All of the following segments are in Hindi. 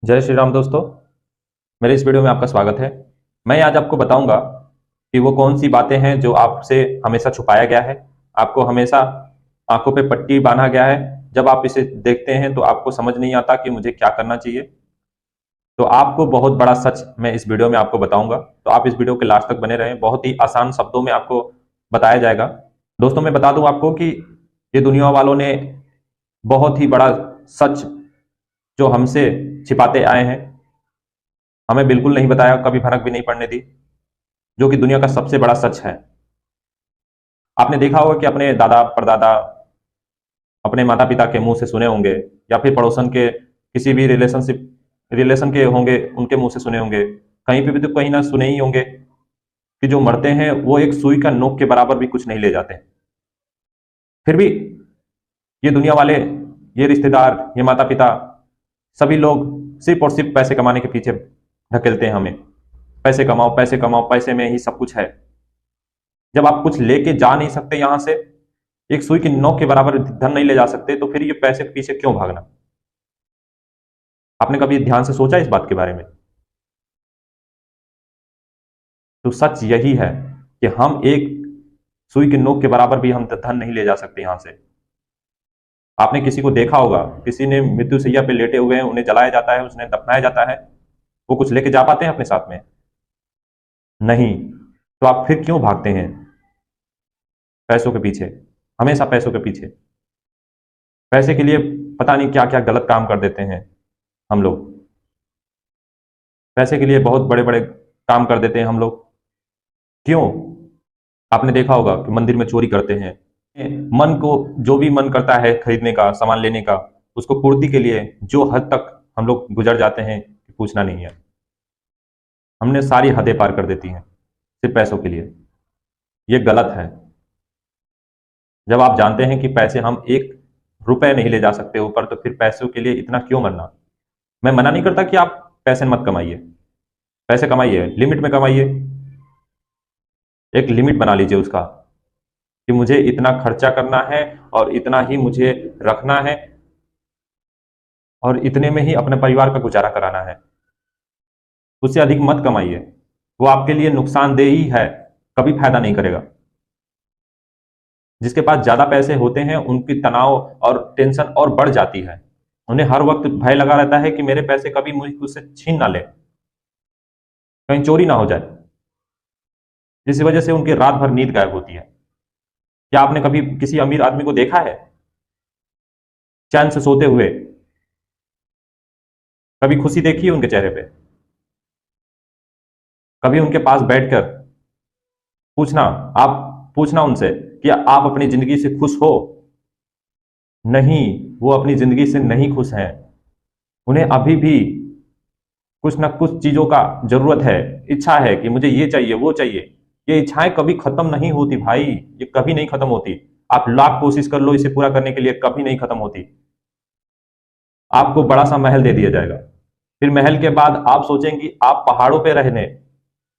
जय श्री राम दोस्तों। मेरे इस वीडियो में आपका स्वागत है। मैं आज आपको बताऊंगा कि वो कौन सी बातें हैं जो आपसे हमेशा छुपाया गया है, आपको हमेशा आंखों पे पट्टी बांधा गया है। जब आप इसे देखते हैं तो आपको समझ नहीं आता कि मुझे क्या करना चाहिए। तो आपको बहुत बड़ा सच मैं इस वीडियो में आपको बताऊंगा, तो आप इस वीडियो के लास्ट तक बने रहें। बहुत ही आसान शब्दों में आपको बताया जाएगा। दोस्तों, मैं बता दूं आपको कि ये दुनिया वालों ने बहुत ही बड़ा सच जो हमसे छिपाते आए हैं, हमें बिल्कुल नहीं बताया, कभी भनक भी नहीं पड़ने दी, जो कि दुनिया का सबसे बड़ा सच है। आपने देखा होगा कि अपने दादा परदादा, अपने माता पिता के मुंह से सुने होंगे, या फिर पड़ोसन के किसी भी रिलेशन के होंगे, उनके मुंह से सुने होंगे। कहीं पे भी तो कहीं ना सुने ही होंगे कि जो मरते हैं वो एक सुई का नोक के बराबर भी कुछ नहीं ले जाते। फिर भी ये दुनिया वाले, ये रिश्तेदार, ये माता पिता, सभी लोग सिर्फ और सिर्फ पैसे कमाने के पीछे ढकेलते हैं हमें। पैसे कमाओ, पैसे कमाओ, पैसे में ही सब कुछ है। जब आप कुछ लेके जा नहीं सकते यहां से, एक सुई की नोक के बराबर धन नहीं ले जा सकते, तो फिर ये पैसे के पीछे क्यों भागना? आपने कभी ध्यान से सोचा इस बात के बारे में? तो सच यही है कि हम एक सुई की नोक के बराबर भी हम धन नहीं ले जा सकते यहां से। आपने किसी को देखा होगा, किसी ने मृत्यु शैया पे लेटे हुए हैं, उन्हें जलाया जाता है, उन्हें दफनाया जाता है, वो कुछ लेके जा पाते हैं अपने साथ में? नहीं। तो आप फिर क्यों भागते हैं पैसों के पीछे, हमेशा पैसों के पीछे? पैसे के लिए पता नहीं क्या क्या गलत काम कर देते हैं हम लोग। पैसे के लिए बहुत बड़े बड़े काम कर देते हैं हम लोग। क्यों? आपने देखा होगा कि मंदिर में चोरी करते हैं। मन को जो भी मन करता है खरीदने का, सामान लेने का, उसको पूर्ति के लिए जो हद तक हम लोग गुजर जाते हैं कि पूछना नहीं है। हमने सारी हदें पार कर देती हैं सिर्फ पैसों के लिए। ये गलत है। जब आप जानते हैं कि पैसे हम एक रुपए नहीं ले जा सकते ऊपर, तो फिर पैसों के लिए इतना क्यों मरना? मैं मना नहीं करता कि आप पैसे मत कमाइए, पैसे कमाइए, लिमिट में कमाइए। एक लिमिट बना लीजिए उसका कि मुझे इतना खर्चा करना है और इतना ही मुझे रखना है, और इतने में ही अपने परिवार का गुजारा कराना है। उससे अधिक मत कमाइए, वो आपके लिए नुकसानदेह ही है, कभी फायदा नहीं करेगा। जिसके पास ज्यादा पैसे होते हैं उनकी तनाव और टेंशन और बढ़ जाती है। उन्हें हर वक्त भय लगा रहता है कि मेरे पैसे कभी मुझसे छीन ना ले, कहीं चोरी ना हो जाए। जिस वजह से उनकी रात भर नींद गायब होती है। क्या आपने कभी किसी अमीर आदमी को देखा है चैन से सोते हुए? कभी खुशी देखी है उनके चेहरे पे? कभी उनके पास बैठकर पूछना, आप पूछना उनसे कि आप अपनी जिंदगी से खुश हो? नहीं, वो अपनी जिंदगी से नहीं खुश हैं। उन्हें अभी भी कुछ ना कुछ चीजों का जरूरत है, इच्छा है कि मुझे ये चाहिए, वो चाहिए। ये इच्छाएं कभी खत्म नहीं होती भाई, ये कभी नहीं खत्म होती। आप लाख कोशिश कर लो इसे पूरा करने के लिए, कभी नहीं खत्म होती। आपको बड़ा सा महल दे दिया जाएगा, फिर महल के बाद आप सोचेंगे आप पहाड़ों पे रहने,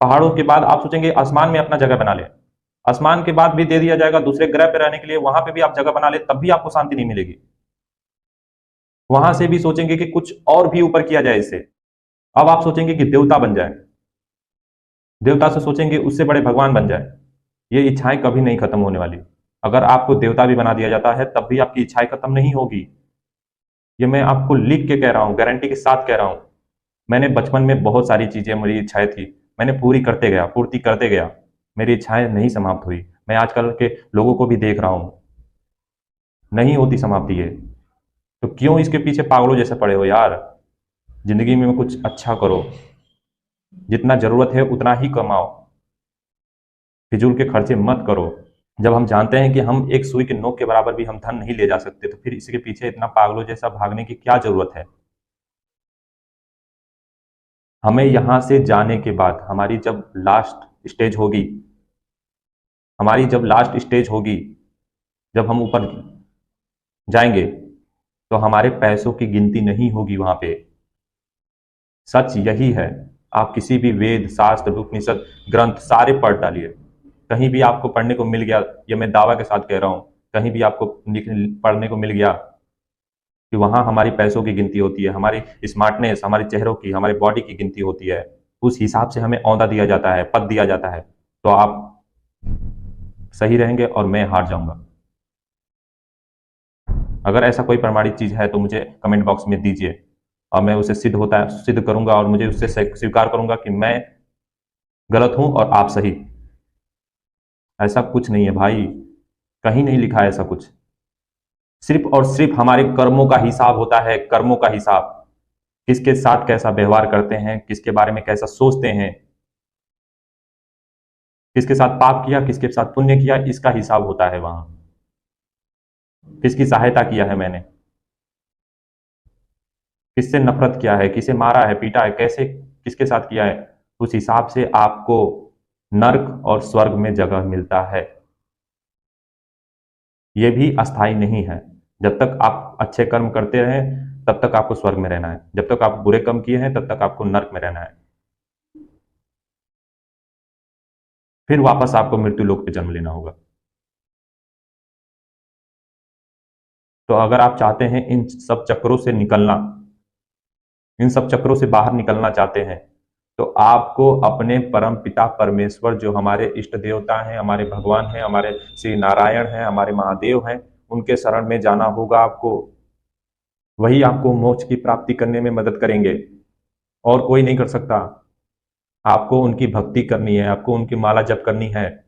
पहाड़ों के बाद आप सोचेंगे आसमान में अपना जगह बना ले, आसमान के बाद भी दे दिया जाएगा दूसरे ग्रह पे रहने के लिए, वहां पे भी आप जगह बना ले, तब भी आपको शांति नहीं मिलेगी। वहां से भी सोचेंगे कि कुछ और भी ऊपर किया जाए इससे। अब आप सोचेंगे कि देवता बन जाए, देवता से सोचेंगे उससे बड़े भगवान बन जाए। ये इच्छाएं कभी नहीं खत्म होने वाली। अगर आपको देवता भी बना दिया जाता है तब भी आपकी इच्छाएं खत्म नहीं होगी। ये मैं आपको लिख के कह रहा हूँ, गारंटी के साथ कह रहा हूँ। मैंने बचपन में बहुत सारी चीजें, मेरी इच्छाएं थी, मैंने पूरी करते गया, पूर्ति करते गया, मेरी इच्छाएं नहीं समाप्त हुई। मैं आजकल के लोगों को भी देख रहा हूँ, नहीं होती समाप्ति ये। तो क्यों इसके पीछे पागलों जैसे पड़े हो यार? जिंदगी में कुछ अच्छा करो, जितना जरूरत है उतना ही कमाओ, फिजूल के खर्चे मत करो। जब हम जानते हैं कि हम एक सुई के नोक के बराबर भी हम धन नहीं ले जा सकते, तो फिर इसके पीछे इतना पागलों जैसा भागने की क्या जरूरत है? हमें यहां से जाने के बाद हमारी जब लास्ट स्टेज होगी, हमारी जब लास्ट स्टेज होगी, जब हम ऊपर जाएंगे, तो हमारे पैसों की गिनती नहीं होगी वहां पे। सच यही है। आप किसी भी वेद, शास्त्र, उपनिषद, ग्रंथ सारे पढ़ डालिए, कहीं भी आपको पढ़ने को मिल गया, ये मैं दावा के साथ कह रहा हूं, कहीं भी आपको पढ़ने को मिल गया कि वहां हमारी पैसों की गिनती होती है, हमारी स्मार्टनेस, हमारे चेहरों की, हमारी बॉडी की गिनती होती है। उस हिसाब से हमें औहदा दिया जाता है, पद दिया जाता है। तो आप सही रहेंगे और मैं हार जाऊंगा। अगर ऐसा कोई प्रमाणित चीज है तो मुझे कमेंट बॉक्स में दीजिए, और मैं उसे सिद्ध करूंगा, और मुझे उससे स्वीकार करूंगा कि मैं गलत हूं और आप सही। ऐसा कुछ नहीं है भाई, कहीं नहीं लिखा है ऐसा कुछ। सिर्फ और सिर्फ हमारे कर्मों का हिसाब होता है, कर्मों का हिसाब। किसके साथ कैसा व्यवहार करते हैं, किसके बारे में कैसा सोचते हैं, किसके साथ पाप किया, किसके साथ पुण्य किया, इसका हिसाब होता है वहां। किसकी सहायता किया है मैंने, किससे नफरत किया है, किसे मारा है, पीटा है, कैसे, किसके साथ किया है, उस हिसाब से आपको नर्क और स्वर्ग में जगह मिलता है। यह भी अस्थाई नहीं है। जब तक आप अच्छे कर्म करते रहें तब तक आपको स्वर्ग में रहना है, जब तक आप बुरे कर्म किए हैं तब तक आपको नर्क में रहना है। फिर वापस आपको मृत्यु लोक पे जन्म लेना होगा। तो अगर आप चाहते हैं इन सब चक्रों से निकलना, इन सब चक्रों से बाहर निकलना चाहते हैं, तो आपको अपने परम पिता परमेश्वर, जो हमारे इष्ट देवता हैं, हमारे भगवान हैं, हमारे श्री नारायण हैं, हमारे महादेव हैं, उनके शरण में जाना होगा आपको। वही आपको मोक्ष की प्राप्ति करने में मदद करेंगे, और कोई नहीं कर सकता। आपको उनकी भक्ति करनी है, आपको उनकी माला जप करनी है,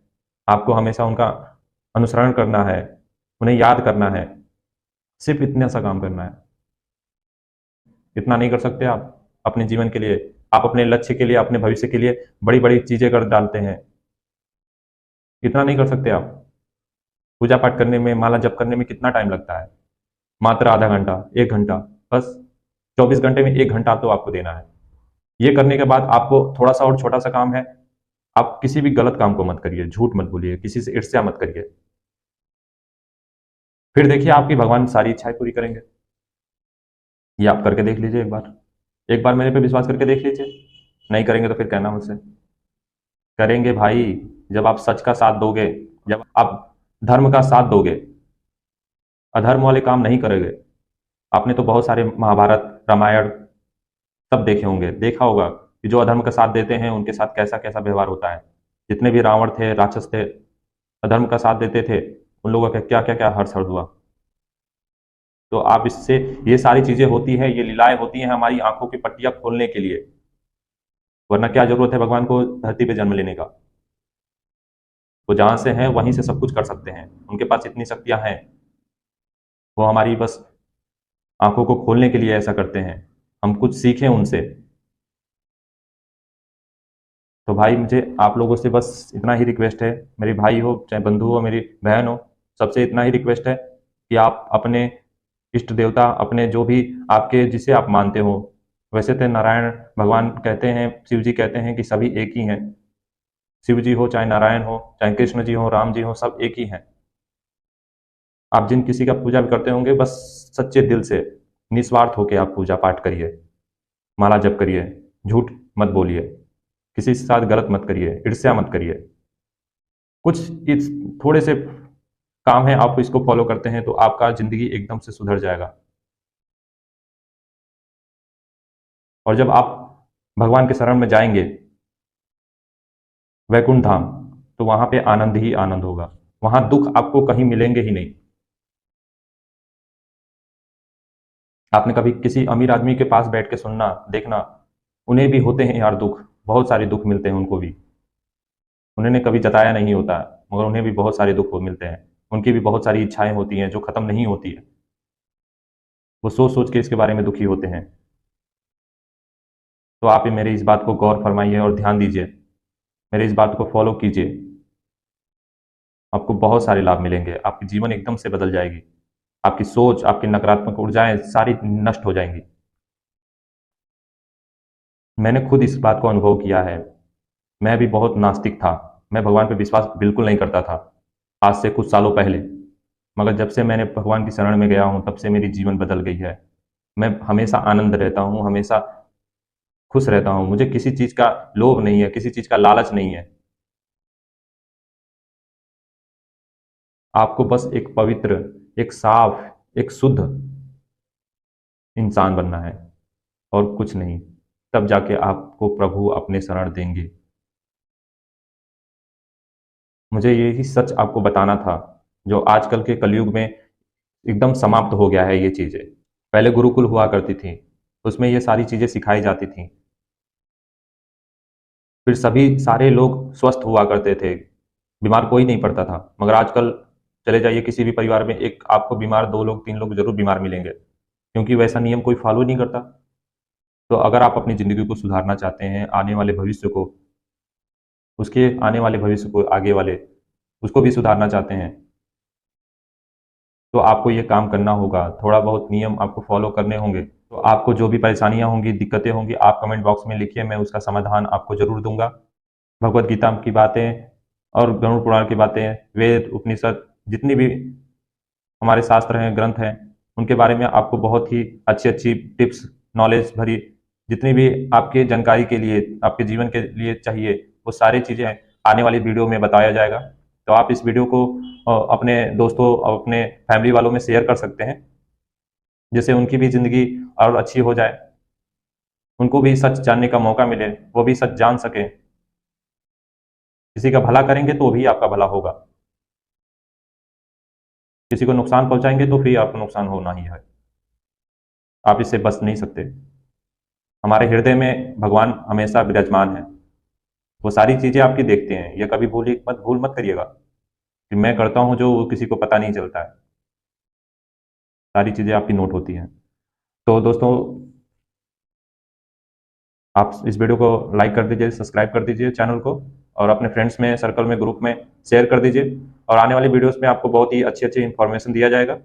आपको हमेशा उनका अनुसरण करना है, उन्हें याद करना है। सिर्फ इतना सा काम करना है। इतना नहीं कर सकते आप अपने जीवन के लिए? आप अपने लक्ष्य के लिए, अपने भविष्य के लिए बड़ी बड़ी चीजें कर डालते हैं। इतना नहीं कर सकते आप? पूजा पाठ करने में, माला जप करने में कितना टाइम लगता है? मात्र आधा घंटा, 1 घंटा, बस। 24 घंटे में 1 घंटा तो आपको देना है। ये करने के बाद आपको थोड़ा सा और छोटा सा काम है, आप किसी भी गलत काम को मत करिए, झूठ मत बोलिए, किसी से ईर्ष्या मत करिए। फिर देखिए आपकी भगवान सारी इच्छाएं पूरी करेंगे। ये आप करके देख लीजिए एक बार। एक बार मेरे पे विश्वास करके देख लीजिए। नहीं करेंगे तो फिर कहना मुझसे। करेंगे भाई। जब आप सच का साथ दोगे, जब आप धर्म का साथ दोगे, अधर्म वाले काम नहीं करोगे। आपने तो बहुत सारे महाभारत, रामायण सब देखे होंगे, देखा होगा कि जो अधर्म का साथ देते हैं उनके साथ कैसा कैसा व्यवहार होता है। जितने भी रावण थे, राक्षस थे, अधर्म का साथ देते थे, उन लोगों का क्या क्या क्या हर्ष हर्ष हुआ। तो आप इससे, ये सारी चीजें होती है, ये लीलाएं होती हैं हमारी आंखों की पट्टियां खोलने के लिए। वरना क्या जरूरत है भगवान को धरती पे जन्म लेने का? वो जहां से हैं वहीं से सब कुछ कर सकते हैं, उनके पास इतनी शक्तियां हैं। वो हमारी बस आंखों को खोलने के लिए ऐसा करते हैं, हम कुछ सीखें उनसे। तो भाई मुझे आप लोगों से बस इतना ही रिक्वेस्ट है, मेरे भाई हो चाहे बंधु हो, मेरी बहन हो, सबसे इतना ही रिक्वेस्ट है कि आप अपने इष्ट देवता, अपने जो भी आपके जिसे आप मानते हो, वैसे तो नारायण भगवान कहते हैं, शिव जी कहते हैं कि सभी एक ही हैं। शिव जी हो चाहे नारायण हो, चाहे कृष्ण जी हो, राम जी हो, सब एक ही हैं। आप जिन किसी का पूजा भी करते होंगे, बस सच्चे दिल से निस्वार्थ होकर आप पूजा पाठ करिए, माला जप करिए, झूठ मत बोलिए, किसी के साथ गलत मत करिए, ईर्ष्या मत करिए। कुछ इस थोड़े से काम है, आप इसको फॉलो करते हैं तो आपका जिंदगी एकदम से सुधर जाएगा। और जब आप भगवान के शरण में जाएंगे, वैकुंठ धाम, तो वहां पे आनंद ही आनंद होगा। वहां दुख आपको कहीं मिलेंगे ही नहीं। आपने कभी किसी अमीर आदमी के पास बैठ के सुनना, देखना, उन्हें भी होते हैं यार दुख, बहुत सारे दुख मिलते हैं उनको भी। उन्होंने कभी जताया नहीं होता, मगर उन्हें भी बहुत सारे दुख मिलते हैं। उनकी भी बहुत सारी इच्छाएं होती हैं जो खत्म नहीं होती है। वो सोच सोच के इसके बारे में दुखी होते हैं। तो आप मेरे इस बात को गौर फरमाइए और ध्यान दीजिए, मेरे इस बात को फॉलो कीजिए। आपको बहुत सारे लाभ मिलेंगे, आपकी जीवन एकदम से बदल जाएगी। आपकी सोच, आपकी नकारात्मक ऊर्जाएं सारी नष्ट हो जाएंगी। मैंने खुद इस बात को अनुभव किया है। मैं भी बहुत नास्तिक था, मैं भगवान पर विश्वास बिल्कुल नहीं करता था, आज से कुछ सालों पहले। मगर जब से मैंने भगवान की शरण में गया हूं, तब से मेरी जीवन बदल गई है। मैं हमेशा आनंद रहता हूं, हमेशा खुश रहता हूं। मुझे किसी चीज का लोभ नहीं है, किसी चीज का लालच नहीं है। आपको बस एक पवित्र, एक साफ, एक शुद्ध इंसान बनना है और कुछ नहीं, तब जाके आपको प्रभु अपने शरण देंगे। मुझे यही सच आपको बताना था, जो आजकल के कलयुग में एकदम समाप्त हो गया है ये चीज़ें। पहले गुरुकुल हुआ करती थी, उसमें ये सारी चीज़ें सिखाई जाती थीं। फिर सभी सारे लोग स्वस्थ हुआ करते थे, बीमार कोई नहीं पड़ता था। मगर आजकल चले जाइए किसी भी परिवार में, एक आपको बीमार 2 लोग 3 लोग ज़रूर बीमार मिलेंगे, क्योंकि वैसा नियम कोई फ़ॉलो नहीं करता। तो अगर आप अपनी ज़िंदगी को सुधारना चाहते हैं, आने वाले भविष्य को, उसके आने वाले भविष्य को, आगे वाले, उसको भी सुधारना चाहते हैं, तो आपको ये काम करना होगा। थोड़ा बहुत नियम आपको फ़ॉलो करने होंगे। तो आपको जो भी परेशानियाँ होंगी, दिक्कतें होंगी, आप कमेंट बॉक्स में लिखिए, मैं उसका समाधान आपको ज़रूर दूँगा। भगवद गीता की बातें और गरुड़ पुराण की बातें, वेद, उपनिषद, जितनी भी हमारे शास्त्र हैं, ग्रंथ हैं, उनके बारे में आपको बहुत ही अच्छी-अच्छी टिप्स, नॉलेज भरी जितनी भी आपके जानकारी के लिए, आपके जीवन के लिए चाहिए, वो सारी चीज़ें आने वाली वीडियो में बताया जाएगा। तो आप इस वीडियो को अपने दोस्तों और अपने फैमिली वालों में शेयर कर सकते हैं, जिससे उनकी भी ज़िंदगी और अच्छी हो जाए, उनको भी सच जानने का मौका मिले, वो भी सच जान सकें। किसी का भला करेंगे तो भी आपका भला होगा, किसी को नुकसान पहुँचाएँगे तो फिर आपको नुकसान होना ही है। आप इससे बच नहीं सकते। हमारे हृदय में भगवान हमेशा विराजमान है। वो सारी चीज़ें आपकी देखते हैं। ये कभी भूल मत करिएगा कि मैं करता हूँ जो किसी को पता नहीं चलता है। सारी चीज़ें आपकी नोट होती हैं। तो दोस्तों, आप इस वीडियो को लाइक कर दीजिए, सब्सक्राइब कर दीजिए चैनल को, और अपने फ्रेंड्स में, सर्कल में, ग्रुप में शेयर कर दीजिए। और आने वाली वीडियोज़ में आपको बहुत ही अच्छी-अच्छी इन्फॉर्मेशन दिया जाएगा,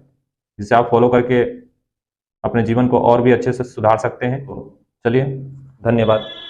जिसे आप फॉलो करके अपने जीवन को और भी अच्छे से सुधार सकते हैं। तो चलिए, धन्यवाद।